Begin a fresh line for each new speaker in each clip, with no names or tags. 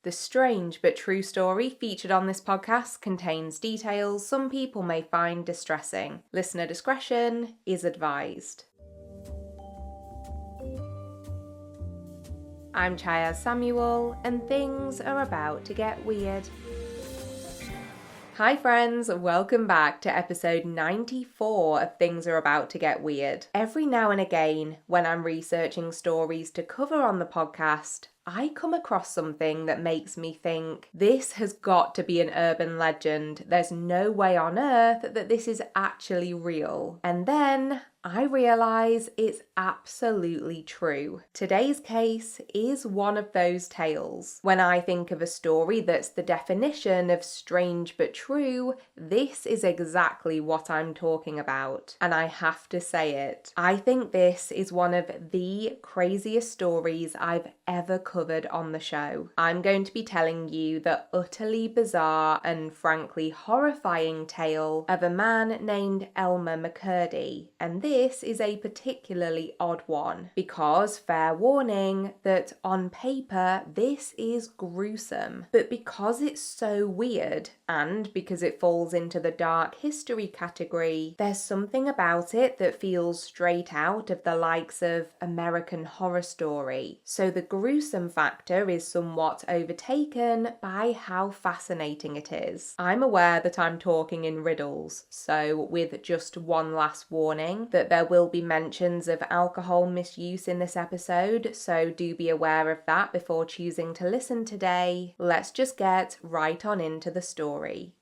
The strange but true story featured on this podcast contains details some people may find distressing. Listener discretion is advised. I'm Chyaz Samuel, and things are about to get weird. Hi friends, welcome back to episode 94 of Things Are About to Get Weird. Every now and again, when I'm researching stories to cover on the podcast, I come across something that makes me think, this has got to be an urban legend. There's no way on earth that this is actually real. And then I realise it's absolutely true. Today's case is one of those tales. When I think of a story that's the definition of strange but true, this is exactly what I'm talking about. And I have to say it. I think this is one of the craziest stories I've ever covered on the show. I'm going to be telling you the utterly bizarre and frankly horrifying tale of a man named Elmer McCurdy. And this is a particularly odd one because, fair warning, that on paper this is gruesome. But because it's so weird and because it falls into the dark history category, there's something about it that feels straight out of the likes of American Horror Story. So the gruesome factor is somewhat overtaken by how fascinating it is. I'm aware that I'm talking in riddles, so with just one last warning that there will be mentions of alcohol misuse in this episode, so do be aware of that before choosing to listen today. Let's just get right on into the story.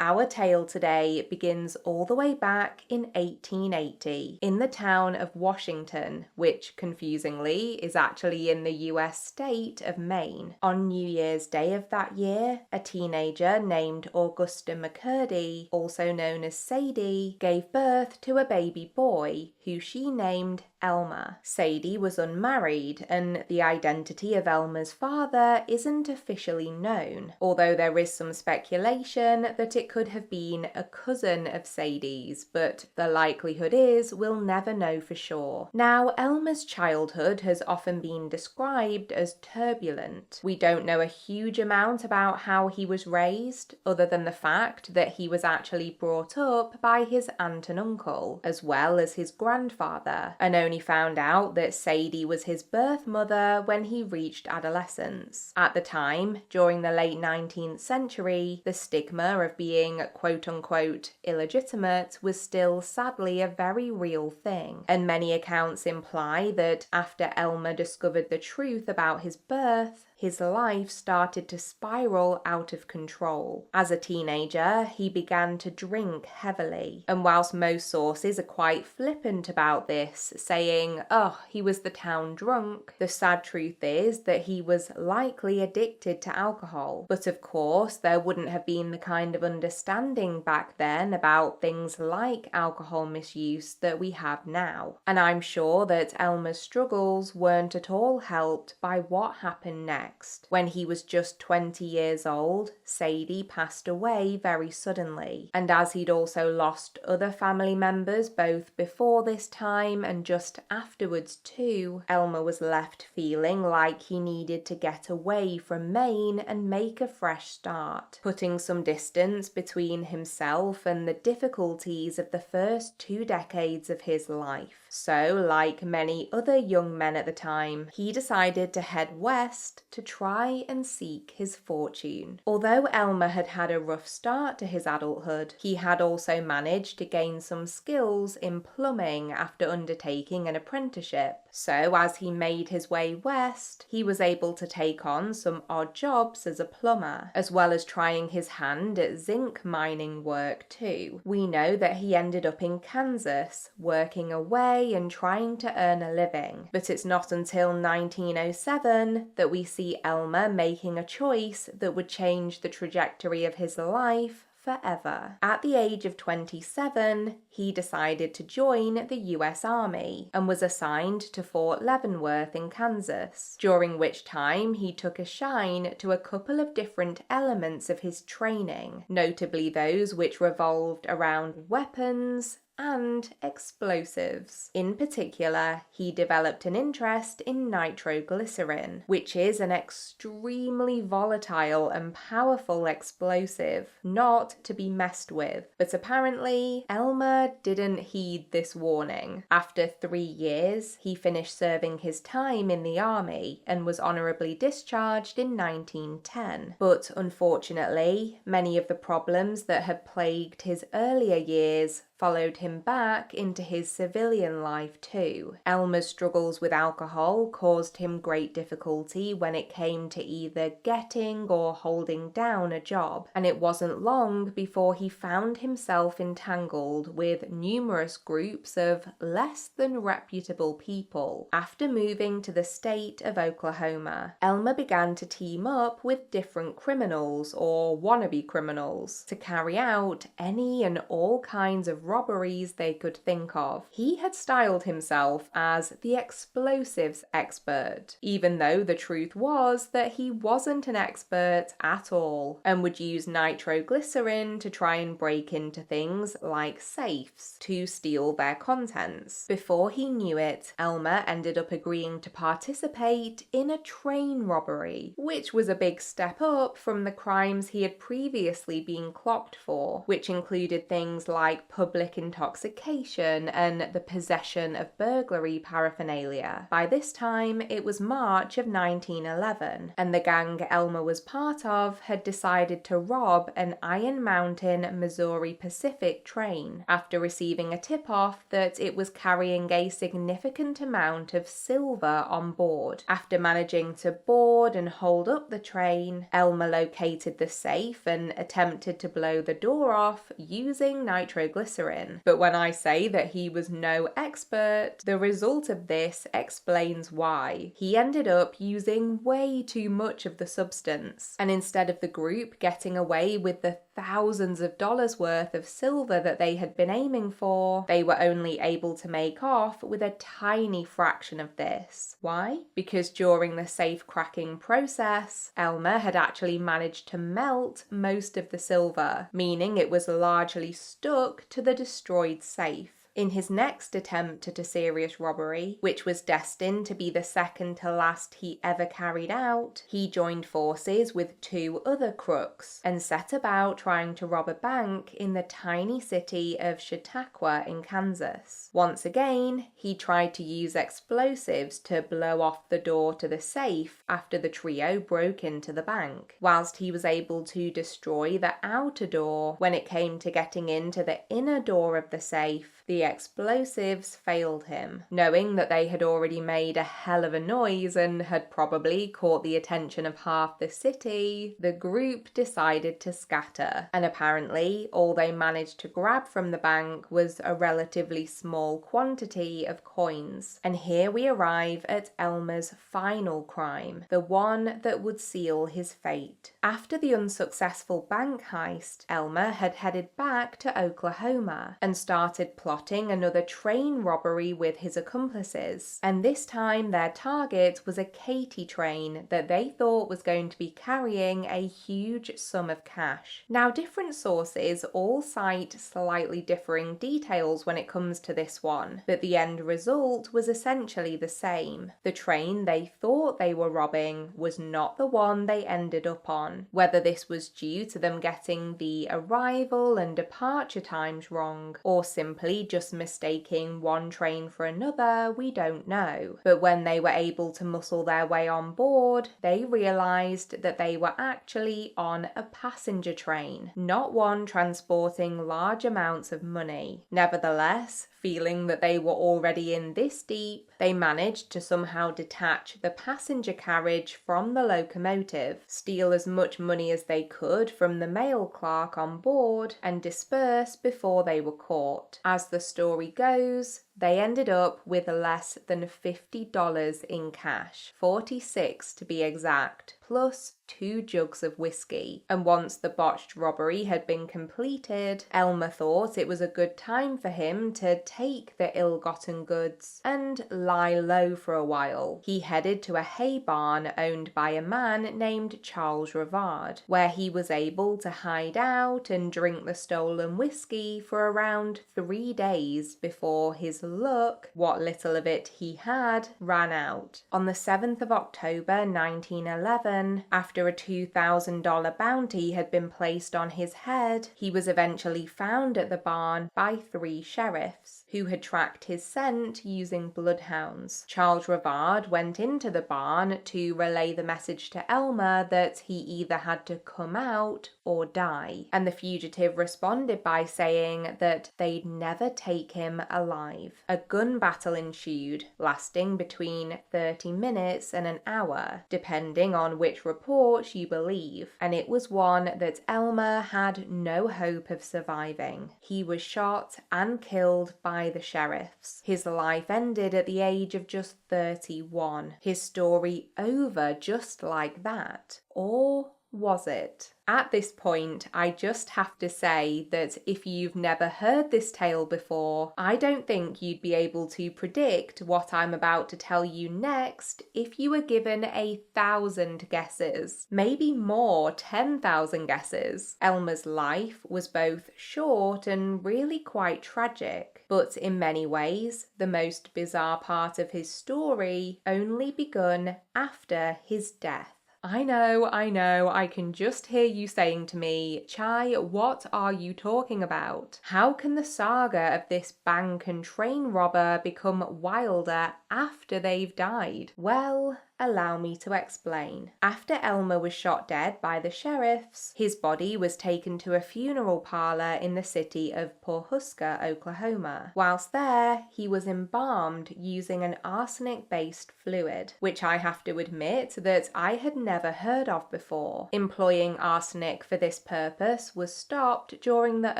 Our tale today begins all the way back in 1880 in the town of Washington, which confusingly is actually in the US state of Maine. On New Year's Day of that year, a teenager named Augusta McCurdy, also known as Sadie, gave birth to a baby boy who she named Elmer. Sadie was unmarried, and the identity of Elmer's father isn't officially known, although there is some speculation that it could have been a cousin of Sadie's, but the likelihood is we'll never know for sure. Now, Elmer's childhood has often been described as turbulent. We don't know a huge amount about how he was raised, other than the fact that he was actually brought up by his aunt and uncle, as well as his grandfather, and only found out that Sadie was his birth mother when he reached adolescence. At the time, during the late 19th century, the stigma of being quote-unquote illegitimate was still sadly a very real thing, and many accounts imply that after Elmer discovered the truth about his birth, his life started to spiral out of control. As a teenager, he began to drink heavily, and whilst most sources are quite flippant about this, saying, oh, he was the town drunk, the sad truth is that he was likely addicted to alcohol. But of course, there wouldn't have been the kind of understanding back then about things like alcohol misuse that we have now. And I'm sure that Elmer's struggles weren't at all helped by what happened next. When he was just 20 years old, Sadie passed away very suddenly, and as he'd also lost other family members both before this time and just afterwards too, Elmer was left feeling like he needed to get away from Maine and make a fresh start, putting some distance between himself and the difficulties of the first 2 decades of his life. So, like many other young men at the time, he decided to head west to try and seek his fortune. Although Elmer had had a rough start to his adulthood, he had also managed to gain some skills in plumbing after undertaking an apprenticeship. So as he made his way west, he was able to take on some odd jobs as a plumber, as well as trying his hand at zinc mining work too. We know that he ended up in Kansas, working away and trying to earn a living. But it's not until 1907 that we see Elmer making a choice that would change the trajectory of his life forever. At the age of 27, he decided to join the US Army and was assigned to Fort Leavenworth in Kansas, during which time he took a shine to a couple of different elements of his training, notably those which revolved around weapons, and explosives. In particular, he developed an interest in nitroglycerin, which is an extremely volatile and powerful explosive, not to be messed with. But apparently, Elmer didn't heed this warning. After 3 years, he finished serving his time in the army and was honorably discharged in 1910. But unfortunately, many of the problems that had plagued his earlier years followed him back into his civilian life too. Elmer's struggles with alcohol caused him great difficulty when it came to either getting or holding down a job, and it wasn't long before he found himself entangled with numerous groups of less than reputable people. After moving to the state of Oklahoma, Elmer began to team up with different criminals or wannabe criminals to carry out any and all kinds of robberies they could think of. He had styled himself as the explosives expert, even though the truth was that he wasn't an expert at all, and would use nitroglycerin to try and break into things like safes to steal their contents. Before he knew it, Elmer ended up agreeing to participate in a train robbery, which was a big step up from the crimes he had previously been clocked for, which included things like public intoxication and the possession of burglary paraphernalia. By this time, it was March of 1911, and the gang Elmer was part of had decided to rob an Iron Mountain, Missouri Pacific train after receiving a tip-off that it was carrying a significant amount of silver on board. After managing to board and hold up the train, Elmer located the safe and attempted to blow the door off using nitroglycerin. But when I say that he was no expert, the result of this explains why. He ended up using way too much of the substance, and instead of the group getting away with the thousands of dollars worth of silver that they had been aiming for, they were only able to make off with a tiny fraction of this. Why? Because during the safe cracking process, Elmer had actually managed to melt most of the silver, meaning it was largely stuck to the destroyed safe. In his next attempt at a serious robbery, which was destined to be the second to last he ever carried out, he joined forces with 2 other crooks and set about trying to rob a bank in the tiny city of Chautauqua in Kansas. Once again, he tried to use explosives to blow off the door to the safe after the trio broke into the bank. Whilst he was able to destroy the outer door, when it came to getting into the inner door of the safe, the explosives failed him. Knowing that they had already made a hell of a noise and had probably caught the attention of half the city, the group decided to scatter, and apparently all they managed to grab from the bank was a relatively small quantity of coins. And here we arrive at Elmer's final crime, the one that would seal his fate. After the unsuccessful bank heist, Elmer had headed back to Oklahoma and started plotting another train robbery with his accomplices, and this time their target was a Katy train that they thought was going to be carrying a huge sum of cash. Now, different sources all cite slightly differing details when it comes to this one, but the end result was essentially the same. The train they thought they were robbing was not the one they ended up on. Whether this was due to them getting the arrival and departure times wrong, or simply just mistaking one train for another, we don't know. But when they were able to muscle their way on board, they realised that they were actually on a passenger train, not one transporting large amounts of money. Nevertheless, feeling that they were already in this deep, they managed to somehow detach the passenger carriage from the locomotive, steal as much money as they could from the mail clerk on board, and disperse before they were caught. As the story goes, they ended up with less than $50 in cash, 46 to be exact, plus 2 jugs of whiskey. And once the botched robbery had been completed, Elmer thought it was a good time for him to take the ill-gotten goods and lie low for a while. He headed to a hay barn owned by a man named Charles Rivard, where he was able to hide out and drink the stolen whiskey for around 3 days before his luck, what little of it he had, ran out. On the 7th of October 1911, after a $2,000 bounty had been placed on his head, he was eventually found at the barn by 3 sheriffs, who had tracked his scent using bloodhounds. Charles Rivard went into the barn to relay the message to Elmer that he either had to come out or die, and the fugitive responded by saying that they'd never take him alive. A gun battle ensued, lasting between 30 minutes and an hour, depending on which report you believe, and it was one that Elmer had no hope of surviving. He was shot and killed by the sheriffs. His life ended at the age of just 31. His story over just like that. Or was it? At this point, I just have to say that if you've never heard this tale before, I don't think you'd be able to predict what I'm about to tell you next if you were given 1,000 guesses. Maybe more, 10,000 guesses. Elmer's life was both short and really quite tragic, but in many ways, the most bizarre part of his story only begun after his death. I know, I can just hear you saying to me, Chai, what are you talking about? How can the saga of this bank and train robber become wilder after they've died? Well, allow me to explain. After Elmer was shot dead by the sheriffs, his body was taken to a funeral parlor in the city of Pawhuska, Oklahoma. Whilst there, he was embalmed using an arsenic-based fluid, which I have to admit that I had never heard of before. Employing arsenic for this purpose was stopped during the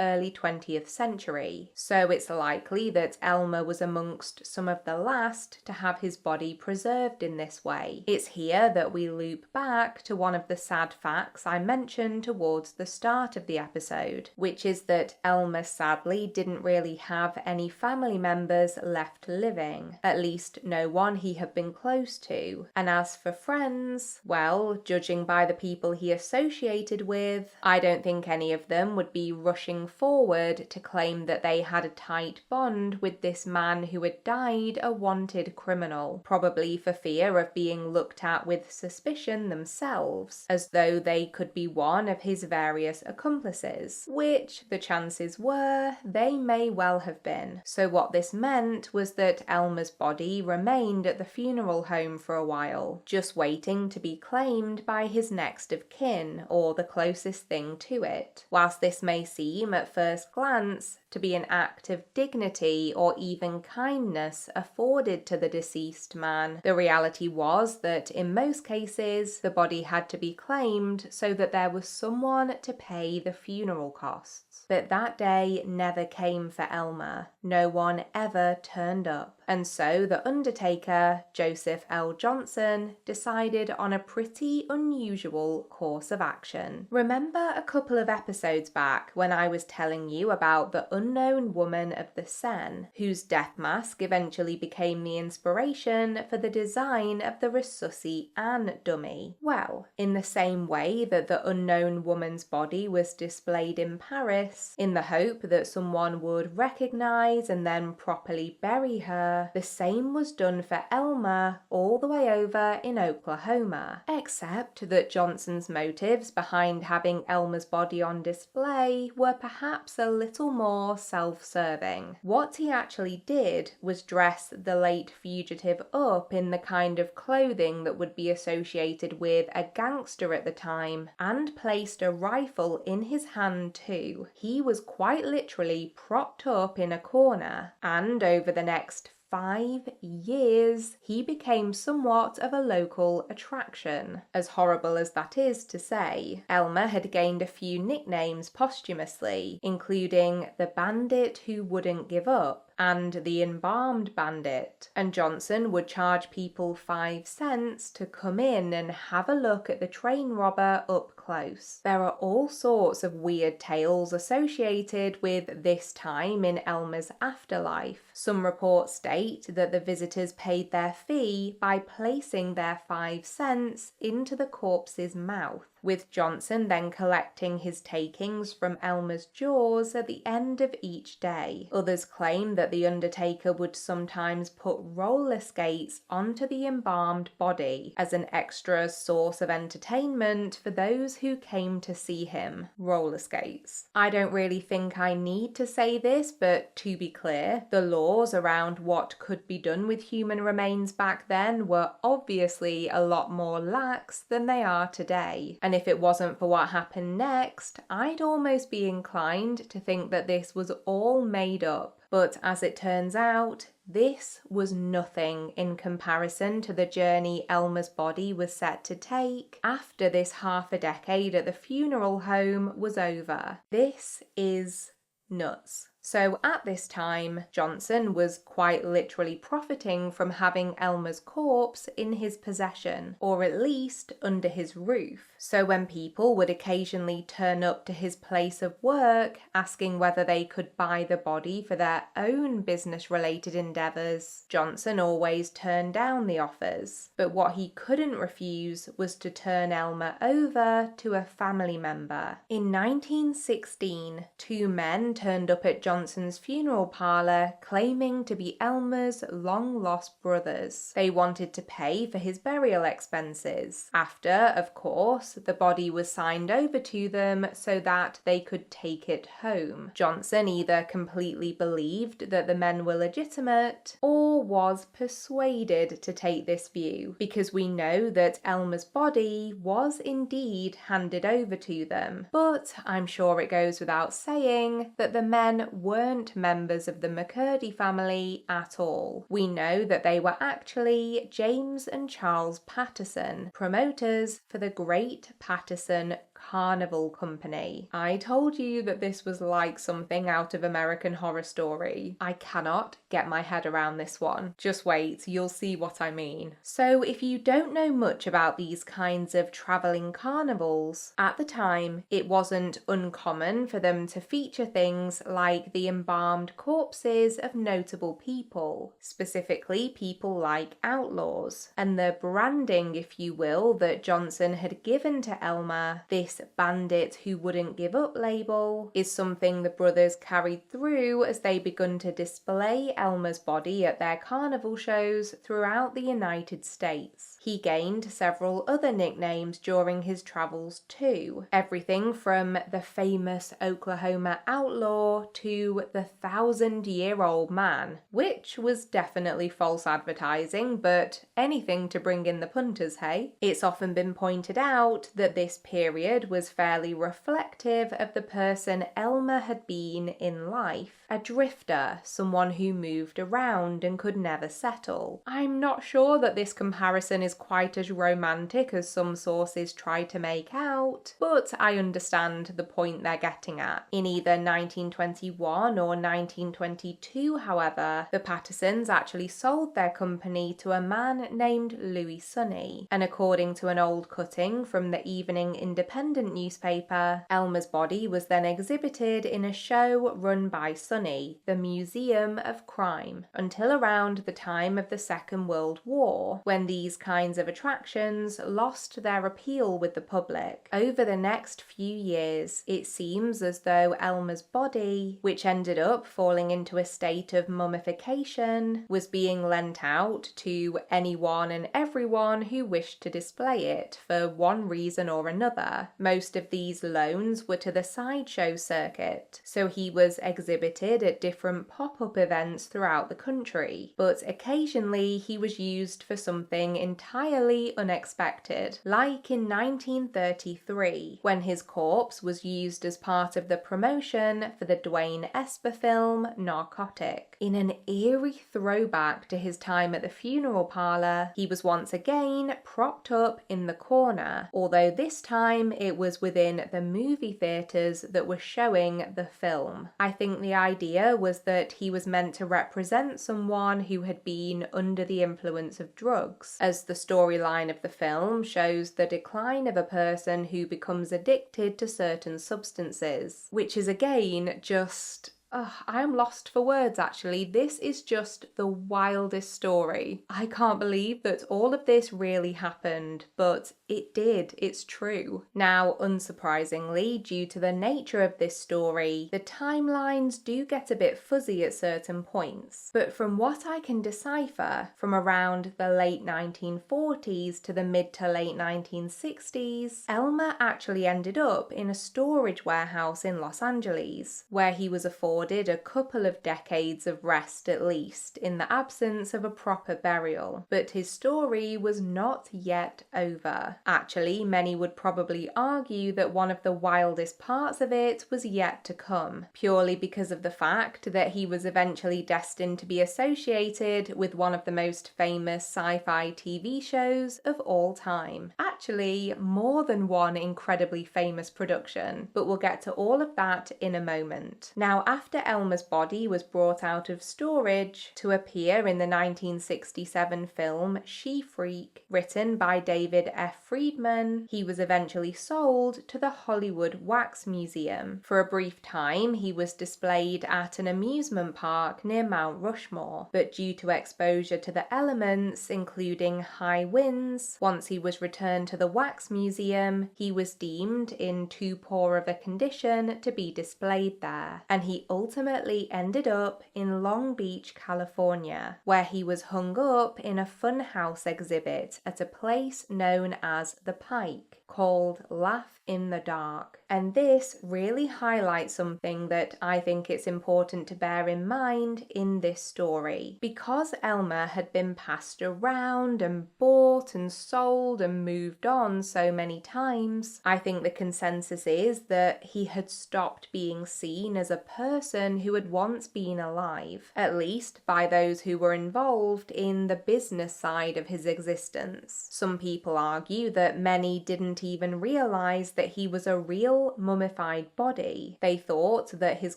early 20th century, so it's likely that Elmer was amongst some of the last to have his body preserved in this way. It's here that we loop back to one of the sad facts I mentioned towards the start of the episode, which is that Elmer sadly didn't really have any family members left living, at least no one he had been close to. And as for friends, well, judging by the people he associated with, I don't think any of them would be rushing forward to claim that they had a tight bond with this man who had died a wanted criminal, probably for fear of being looked at with suspicion themselves, as though they could be one of his various accomplices, which the chances were they may well have been. So what this meant was that Elmer's body remained at the funeral home for a while, just waiting to be claimed by his next of kin, or the closest thing to it. Whilst this may seem at first glance to be an act of dignity or even kindness afforded to the deceased man, the reality was that in most cases the body had to be claimed so that there was someone to pay the funeral costs. But that day never came for Elmer. No one ever turned up. And so the undertaker, Joseph L. Johnson, decided on a pretty unusual course of action. Remember a couple of episodes back when I was telling you about the unknown woman of the Seine, whose death mask eventually became the inspiration for the design of the Resusci Anne dummy? Well, in the same way that the unknown woman's body was displayed in Paris, in the hope that someone would recognize and then properly bury her, the same was done for Elmer all the way over in Oklahoma, except that Johnson's motives behind having Elmer's body on display were perhaps a little more self-serving. What he actually did was dress the late fugitive up in the kind of clothing that would be associated with a gangster at the time, and placed a rifle in his hand too. He was quite literally propped up in a corner, and over the next 5 years, he became somewhat of a local attraction. As horrible as that is to say, Elmer had gained a few nicknames posthumously, including the Bandit who wouldn't give up, and the embalmed Bandit, and Johnson would charge people 5 cents to come in and have a look at the train robber up close. There are all sorts of weird tales associated with this time in Elmer's afterlife. Some reports state that the visitors paid their fee by placing their 5 cents into the corpse's mouth, with Johnson then collecting his takings from Elmer's jaws at the end of each day. Others claim that the undertaker would sometimes put roller skates onto the embalmed body as an extra source of entertainment for those who came to see him. Roller skates. I don't really think I need to say this, but to be clear, the laws around what could be done with human remains back then were obviously a lot more lax than they are today. And if it wasn't for what happened next, I'd almost be inclined to think that this was all made up. But as it turns out, this was nothing in comparison to the journey Elmer's body was set to take after this half a decade at the funeral home was over. This is nuts. So at this time, Johnson was quite literally profiting from having Elmer's corpse in his possession, or at least under his roof. So when people would occasionally turn up to his place of work asking whether they could buy the body for their own business-related endeavours, Johnson always turned down the offers. But what he couldn't refuse was to turn Elmer over to a family member. In 1916, 2 men turned up at Johnson's funeral parlour claiming to be Elmer's long-lost brothers. They wanted to pay for his burial expenses. After, of course, the body was signed over to them so that they could take it home. Johnson either completely believed that the men were legitimate or was persuaded to take this view, because we know that Elmer's body was indeed handed over to them. But I'm sure it goes without saying that the men weren't members of the McCurdy family at all. We know that they were actually James and Charles Patterson, promoters for the Great Patterson Carnival Company. I told you that this was like something out of American Horror Story. I cannot get my head around this one. Just wait, you'll see what I mean. So if you don't know much about these kinds of travelling carnivals, at the time it wasn't uncommon for them to feature things like the embalmed corpses of notable people, specifically people like outlaws, and the branding, if you will, that Johnson had given to Elmer, this bandit who wouldn't give up label, is something the brothers carried through as they begun to display Elmer's body at their carnival shows throughout the United States. He gained several other nicknames during his travels too, everything from the famous Oklahoma outlaw to the 1,000-year-old man, which was definitely false advertising, but anything to bring in the punters, hey? It's often been pointed out that this period was fairly reflective of the person Elmer had been in life, a drifter, someone who moved around and could never settle. I'm not sure that this comparison is quite as romantic as some sources try to make out, but I understand the point they're getting at. In either 1921 or 1922, however, the Pattersons actually sold their company to a man named Louis Sonny, and according to an old cutting from the Evening Independent newspaper, Elmer's body was then exhibited in a show run by Sonny, the Museum of Crime, until around the time of the Second World War, when these kinds of attractions lost their appeal with the public. Over the next few years, it seems as though Elmer's body, which ended up falling into a state of mummification, was being lent out to anyone and everyone who wished to display it for one reason or another. Most of these loans were to the sideshow circuit, so he was exhibited at different pop-up events throughout the country, but occasionally he was used for something entirely entirely unexpected, like in 1933, when his corpse was used as part of the promotion for the Dwayne Esper film Narcotic. In an eerie throwback to his time at the funeral parlor, he was once again propped up in the corner, although this time it was within the movie theaters that were showing the film. I think the idea was that he was meant to represent someone who had been under the influence of drugs, as the storyline of the film shows the decline of a person who becomes addicted to certain substances, which is again just... I am lost for words, actually. This is just the wildest story. I can't believe that all of this really happened, but it did. It's true. Now, unsurprisingly, due to the nature of this story, the timelines do get a bit fuzzy at certain points. But from what I can decipher, from around the late 1940s to the mid to late 1960s, Elmer actually ended up in a storage warehouse in Los Angeles, where he was afforded a couple of decades of rest at least, in the absence of a proper burial. But his story was not yet over. Actually, many would probably argue that one of the wildest parts of it was yet to come, purely because of the fact that he was eventually destined to be associated with one of the most famous sci-fi TV shows of all time. Actually, more than one incredibly famous production, but we'll get to all of that in a moment. Now, after Elmer's body was brought out of storage to appear in the 1967 film She-Freak, written by David F. Friedman, he was eventually sold to the Hollywood Wax Museum. For a brief time, he was displayed at an amusement park near Mount Rushmore, but due to exposure to the elements, including high winds, once he was returned to the Wax Museum, he was deemed in too poor of a condition to be displayed there, and he ultimately ended up in Long Beach, California, where he was hung up in a funhouse exhibit at a place known as The Pike, called Laugh in the Dark. And this really highlights something that I think it's important to bear in mind in this story. Because Elmer had been passed around and bought and sold and moved on so many times, I think the consensus is that he had stopped being seen as a person who had once been alive, at least by those who were involved in the business side of his existence. Some people argue that many didn't even realize that he was a real mummified body. They thought that his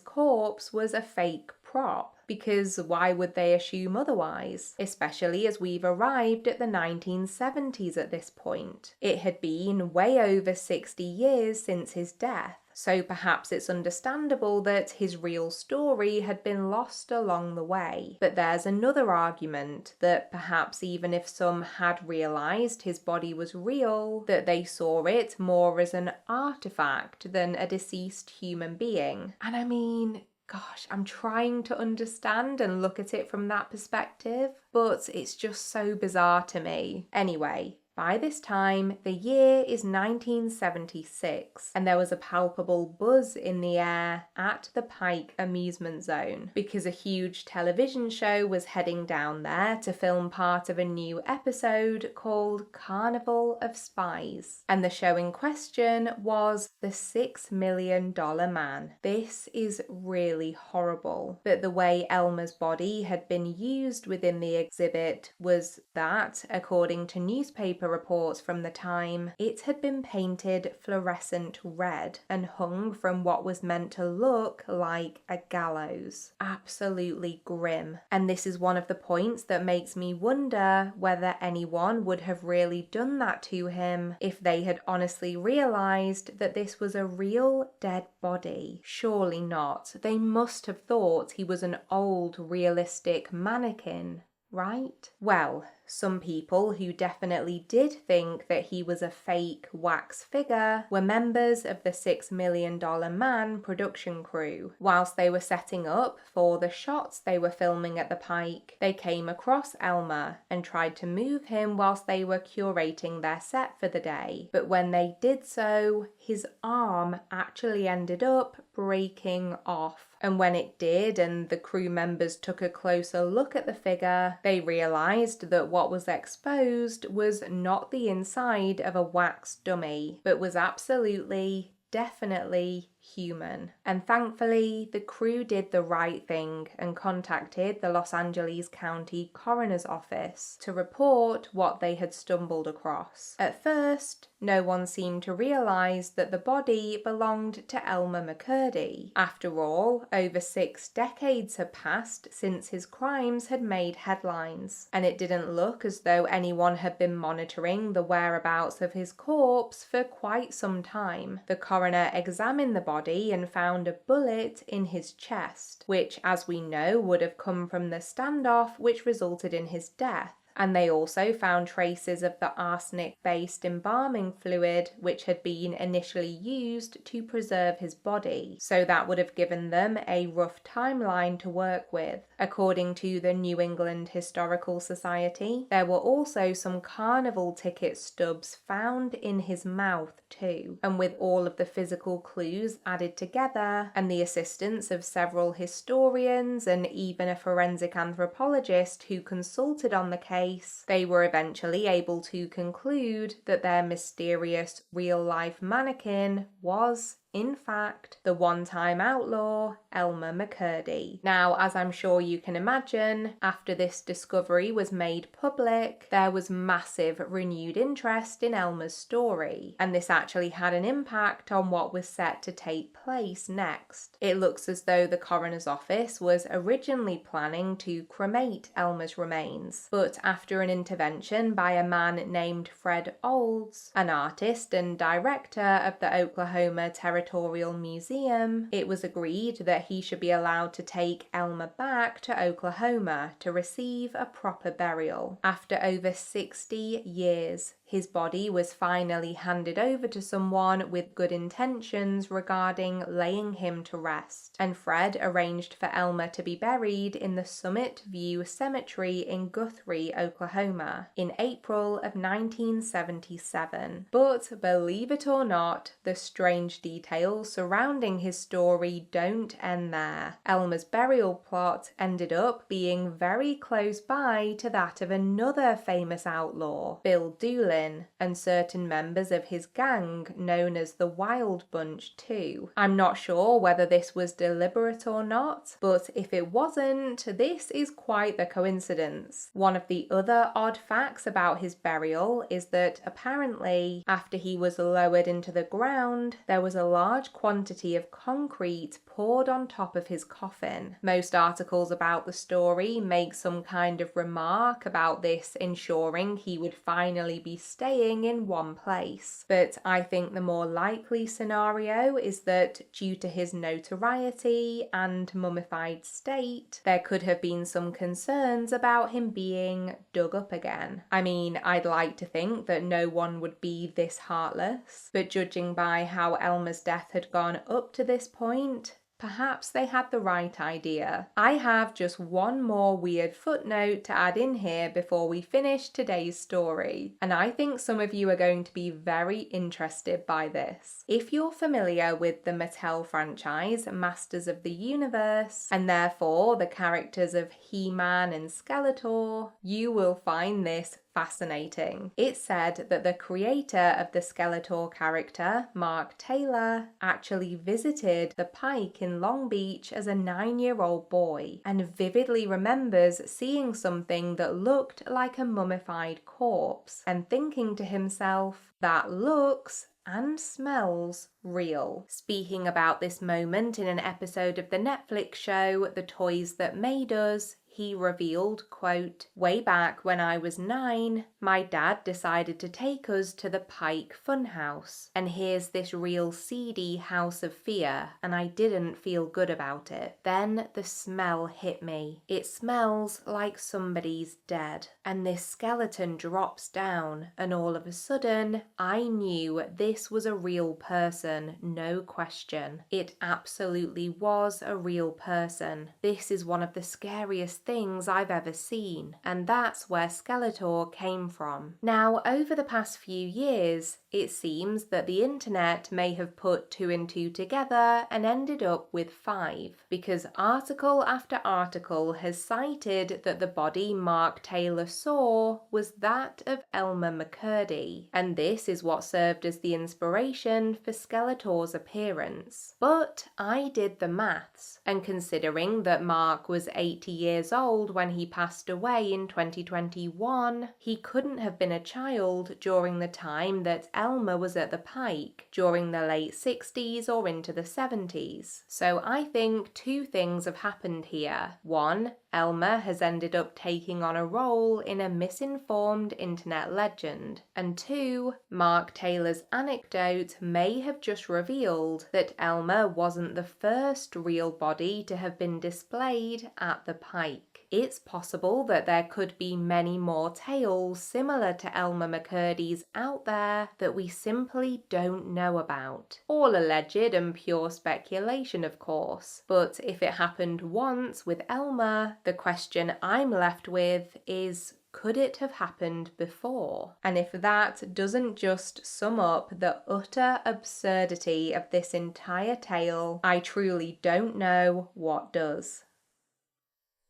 corpse was a fake prop, because why would they assume otherwise? Especially as we've arrived at the 1970s at this point. It had been way over 60 years since his death, so perhaps it's understandable that his real story had been lost along the way. But there's another argument that perhaps even if some had realised his body was real, that they saw it more as an artifact than a deceased human being. And I mean, gosh, I'm trying to understand and look at it from that perspective, but it's just so bizarre to me. Anyway, by this time, the year is 1976, and there was a palpable buzz in the air at the Pike Amusement Zone because a huge television show was heading down there to film part of a new episode called Carnival of Spies. And the show in question was The $6 Million Man. This is really horrible. But the way Elmer's body had been used within the exhibit was that, according to newspaper reports from the time, it had been painted fluorescent red and hung from what was meant to look like a gallows. Absolutely grim. And this is one of the points that makes me wonder whether anyone would have really done that to him if they had honestly realized that this was a real dead body. Surely not. They must have thought he was an old, realistic mannequin, right? Well, some people who definitely did think that he was a fake wax figure were members of the $6 Million Man production crew. Whilst they were setting up for the shots they were filming at the Pike, they came across Elmer and tried to move him whilst they were curating their set for the day. But when they did so, his arm actually ended up breaking off. And when it did and the crew members took a closer look at the figure, they realised that what was exposed was not the inside of a wax dummy, but was absolutely, definitely human. And thankfully, the crew did the right thing and contacted the Los Angeles County Coroner's Office to report what they had stumbled across. At first, no one seemed to realize that the body belonged to Elmer McCurdy. After all, over 6 decades had passed since his crimes had made headlines, and it didn't look as though anyone had been monitoring the whereabouts of his corpse for quite some time. The coroner examined the body and found a bullet in his chest, which, as we know, would have come from the standoff which resulted in his death. And they also found traces of the arsenic-based embalming fluid which had been initially used to preserve his body, so that would have given them a rough timeline to work with. According to the New England Historical Society, there were also some carnival ticket stubs found in his mouth too, and with all of the physical clues added together and the assistance of several historians and even a forensic anthropologist who consulted on the case, they were eventually able to conclude that their mysterious real-life mannequin was, in fact, the one-time outlaw Elmer McCurdy. Now, as I'm sure you can imagine, after this discovery was made public, there was massive renewed interest in Elmer's story, and this actually had an impact on what was set to take place next. It looks as though the coroner's office was originally planning to cremate Elmer's remains, but after an intervention by a man named Fred Olds, an artist and director of the Oklahoma Territorial Museum, it was agreed that he should be allowed to take Elmer back to Oklahoma to receive a proper burial. After over 60 years, his body was finally handed over to someone with good intentions regarding laying him to rest, and Fred arranged for Elmer to be buried in the Summit View Cemetery in Guthrie, Oklahoma, in April of 1977. But believe it or not, the strange details surrounding his story don't end there. Elmer's burial plot ended up being very close by to that of another famous outlaw, Bill Doolin, and certain members of his gang known as the Wild Bunch too. I'm not sure whether this was deliberate or not, but if it wasn't, this is quite the coincidence. One of the other odd facts about his burial is that apparently, after he was lowered into the ground, there was a large quantity of concrete poured on top of his coffin. Most articles about the story make some kind of remark about this ensuring he would finally be staying in one place, but I think the more likely scenario is that due to his notoriety and mummified state, there could have been some concerns about him being dug up again. I mean, I'd like to think that no one would be this heartless, but judging by how Elmer's death had gone up to this point, perhaps they had the right idea. I have just one more weird footnote to add in here before we finish today's story, and I think some of you are going to be very interested by this. If you're familiar with the Mattel franchise, Masters of the Universe, and therefore the characters of He-Man and Skeletor, you will find this fascinating. It's said that the creator of the Skeletor character, Mark Taylor, actually visited the Pike in Long Beach as a 9-year-old boy and vividly remembers seeing something that looked like a mummified corpse and thinking to himself, that looks and smells real. Speaking about this moment in an episode of the Netflix show The Toys That Made Us, he revealed, quote, "Way back when I was 9, my dad decided to take us to the Pike Funhouse, and here's this real seedy house of fear, and I didn't feel good about it. Then the smell hit me. It smells like somebody's dead, and this skeleton drops down, and all of a sudden, I knew this was a real person, no question. It absolutely was a real person. This is one of the scariest things I've ever seen, and that's where Skeletor came from. Now, over the past few years, it seems that the internet may have put 2 and 2 together and ended up with 5, because article after article has cited that the body Mark Taylor saw was that of Elmer McCurdy, and this is what served as the inspiration for Skeletor's appearance. But I did the maths, and considering that Mark was 80 years old when he passed away in 2021, he couldn't have been a child during the time that Elmer was at the Pike, during the late 60s or into the 70s. So I think 2 things have happened here. 1, Elmer has ended up taking on a role in a misinformed internet legend. And 2, Mark Taylor's anecdote may have just revealed that Elmer wasn't the first real body to have been displayed at the Pike. It's possible that there could be many more tales similar to Elmer McCurdy's out there that we simply don't know about. All alleged and pure speculation, of course, but if it happened once with Elmer, the question I'm left with is, could it have happened before? And if that doesn't just sum up the utter absurdity of this entire tale, I truly don't know what does.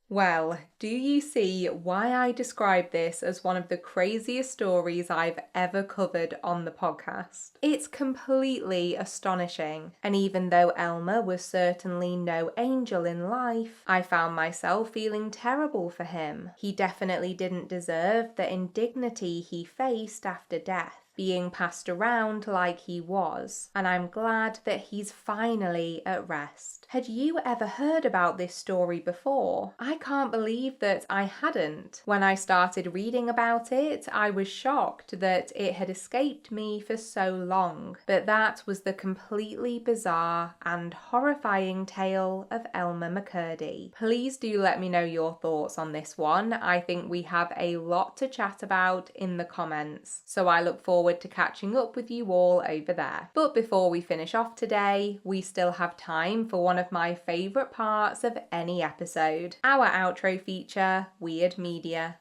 Well, do you see why I describe this as one of the craziest stories I've ever covered on the podcast? It's completely astonishing, and even though Elmer was certainly no angel in life, I found myself feeling terrible for him. He definitely didn't deserve the indignity he faced after death, being passed around like he was, and I'm glad that he's finally at rest. Had you ever heard about this story before? I can't believe that I hadn't. When I started reading about it, I was shocked that it had escaped me for so long. But that was the completely bizarre and horrifying tale of Elmer McCurdy. Please do let me know your thoughts on this one. I think we have a lot to chat about in the comments, so I look forward to catching up with you all over there. But before we finish off today, we still have time for one of my favourite parts of any episode, our outro feature, Weird Media.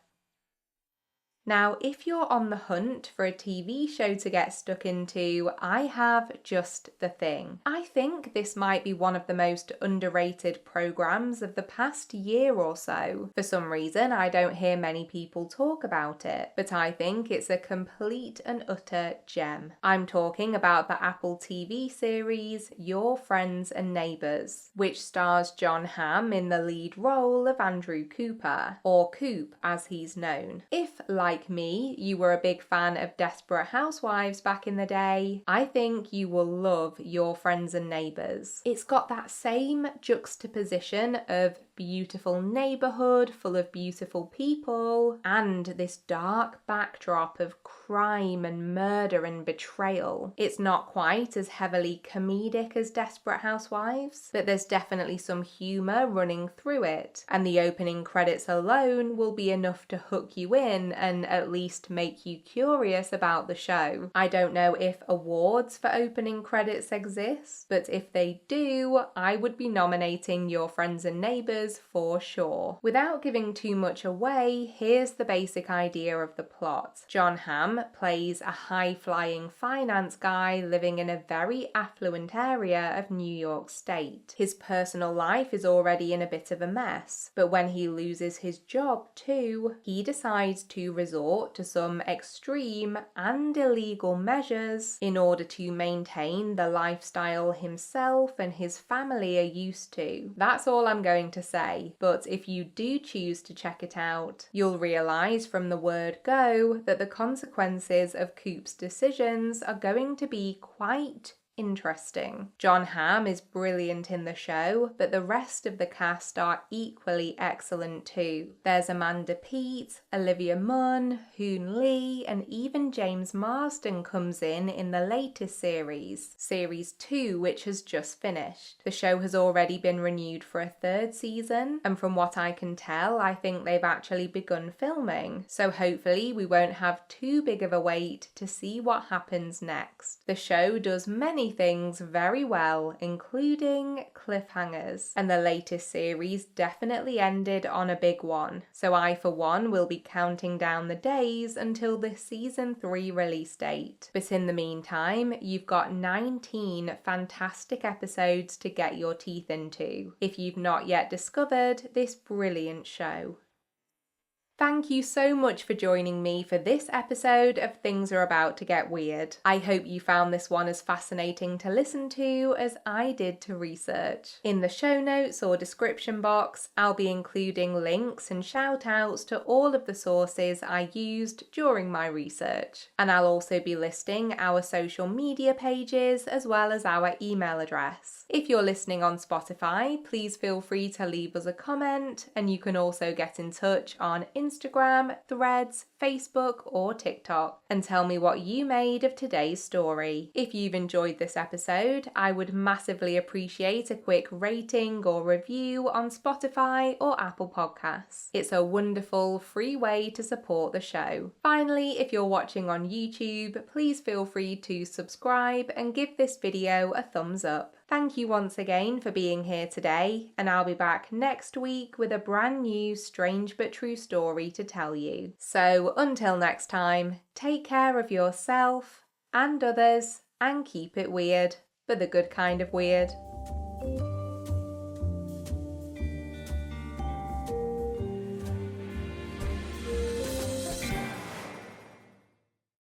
Now, if you're on the hunt for a TV show to get stuck into, I have just the thing. I think this might be one of the most underrated programs of the past year or so. For some reason, I don't hear many people talk about it, but I think it's a complete and utter gem. I'm talking about the Apple TV series Your Friends and Neighbours, which stars Jon Hamm in the lead role of Andrew Cooper, or Coop as he's known. If, like me, you were a big fan of Desperate Housewives back in the day, I think you will love Your Friends and Neighbours. It's got that same juxtaposition of beautiful neighbourhood full of beautiful people and this dark backdrop of crime and murder and betrayal. It's not quite as heavily comedic as Desperate Housewives, but there's definitely some humour running through it, and the opening credits alone will be enough to hook you in and at least make you curious about the show. I don't know if awards for opening credits exist, but if they do, I would be nominating Your Friends and Neighbours for sure. Without giving too much away, here's the basic idea of the plot. Jon Hamm plays a high-flying finance guy living in a very affluent area of New York State. His personal life is already in a bit of a mess, but when he loses his job too, he decides to resort to some extreme and illegal measures in order to maintain the lifestyle himself and his family are used to. That's all I'm going to say, but if you do choose to check it out, you'll realise from the word go that the consequences of Coop's decisions are going to be quite interesting. Jon Hamm is brilliant in the show, but the rest of the cast are equally excellent too. There's Amanda Peet, Olivia Munn, Hoon Lee, and even James Marsden comes in the latest series, Series 2, which has just finished. The show has already been renewed for a 3rd season, and from what I can tell, I think they've actually begun filming, so hopefully we won't have too big of a wait to see what happens next. The show does many many things very well, including cliffhangers. And the latest series definitely ended on a big one. So I, for one, will be counting down the days until the season 3 release date. But in the meantime, you've got 19 fantastic episodes to get your teeth into if you've not yet discovered this brilliant show. Thank you so much for joining me for this episode of Things Are About to Get Weird. I hope you found this one as fascinating to listen to as I did to research. In the show notes or description box, I'll be including links and shout outs to all of the sources I used during my research. And I'll also be listing our social media pages as well as our email address. If you're listening on Spotify, please feel free to leave us a comment, and you can also get in touch on Instagram, Threads, Facebook, or TikTok and tell me what you made of today's story. If you've enjoyed this episode, I would massively appreciate a quick rating or review on Spotify or Apple Podcasts. It's a wonderful, free way to support the show. Finally, if you're watching on YouTube, please feel free to subscribe and give this video a thumbs up. Thank you once again for being here today, and I'll be back next week with a brand new strange but true story to tell you. So until next time, take care of yourself and others and keep it weird, but the good kind of weird.